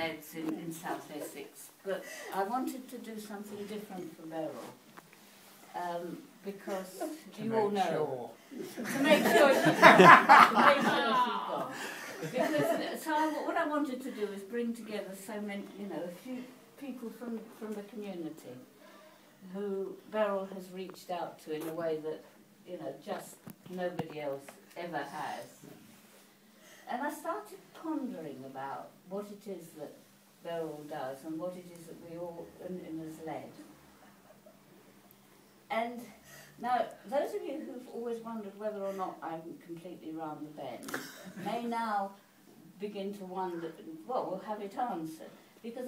beds in South Essex, but I wanted to do something different for Beryl. Because you all know, to make sure she's gone. Because what I wanted to do is bring together so many, a few people from the community who Beryl has reached out to in a way that, just nobody else ever has. And I started pondering about what it is that Beryl does and what it is that we all and has led. And now, those of you who've always wondered whether or not I'm completely round the bend may now begin to wonder, well, we'll have it answered. Because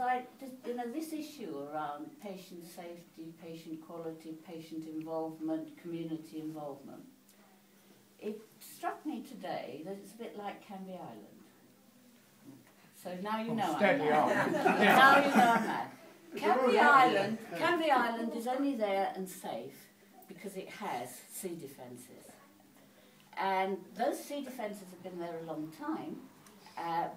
this issue around patient safety, patient quality, patient involvement, community involvement, it struck me today that it's a bit like Canby Island. So now you know I'm mad. Now you know I'm mad. Canby Island is only there and safe because it has sea defences. And those sea defences have been there a long time,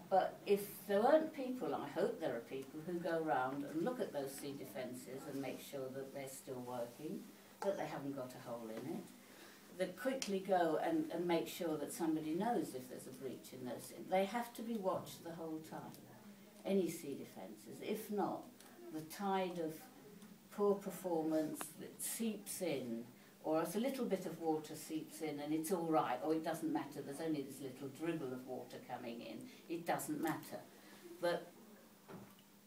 but if there weren't people, I hope there are people who go around and look at those sea defences and make sure that they're still working, that they haven't got a hole in it, that quickly go and make sure that somebody knows if there's a breach in those. They have to be watched the whole time, any sea defences. If not, the tide of poor performance that seeps in, or if a little bit of water seeps in and it's all right, or it doesn't matter, there's only this little dribble of water coming in, it doesn't matter. But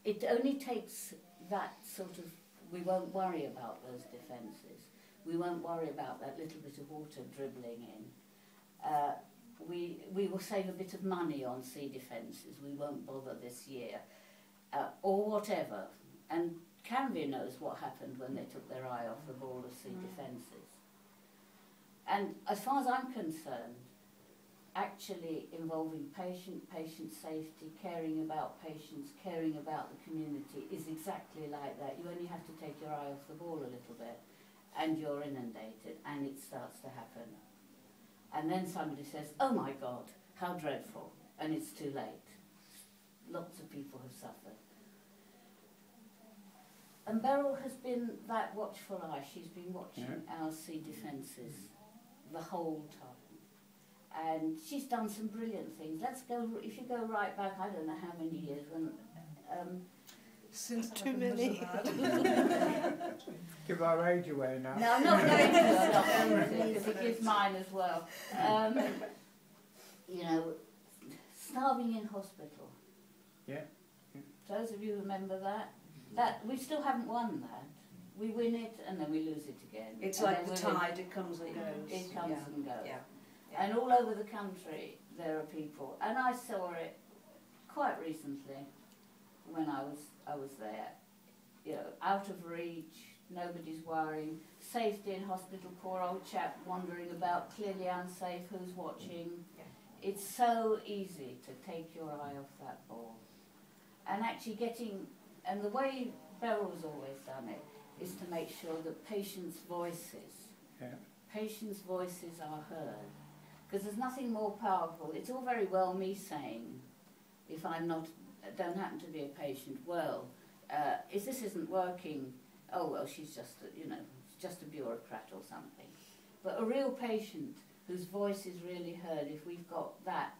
it only takes that sort of, we won't worry about those defences. We won't worry about that little bit of water dribbling in. We will save a bit of money on sea defences, we won't bother this year, or whatever. And Canby knows what happened when they took their eye off the ball of sea defences. And as far as I'm concerned, actually involving patient safety, caring about patients, caring about the community is exactly like that. You only have to take your eye off the ball a little bit and you're inundated and it starts to happen. And then somebody says, oh my God, how dreadful, and it's too late. Lots of people have suffered. And Beryl has been that watchful eye. She's been watching our sea defences the whole time. And she's done some brilliant things. Let's go, if you go right back, I don't know how many years, when... Since too many. Give our age away now. No, I'm not going to, because it gives mine as well. Starving in hospital. Yeah. Those of you remember that? That we still haven't won that. We win it and then we lose it again. It's like the tide, it comes and goes. It comes and goes. Yeah. And all over the country there are people, and I saw it quite recently when I was there. Out of reach, nobody's worrying, safety in hospital, poor old chap wandering about, clearly unsafe, who's watching. Yeah. It's so easy to take your eye off that ball. And actually and the way Beryl's always done it is to make sure that patients' voices are heard. Because there's nothing more powerful. It's all very well me saying, if I don't happen to be a patient, well, if this isn't working, oh well, she's just a bureaucrat or something. But a real patient whose voice is really heard, if we've got that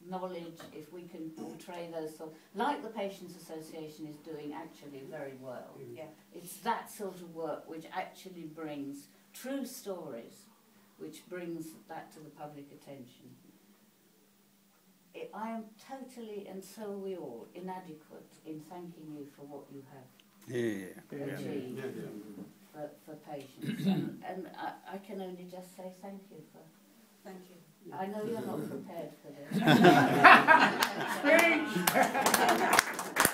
knowledge, if we can portray those thoughts, like the Patients Association is doing actually very well. Yeah. It's that sort of work which actually brings true stories, which brings that to the public attention. I am totally, and so are we all, inadequate in thanking you for what you have achieved for patients. And I can only just say thank you for... Thank you. I know you're not prepared for this.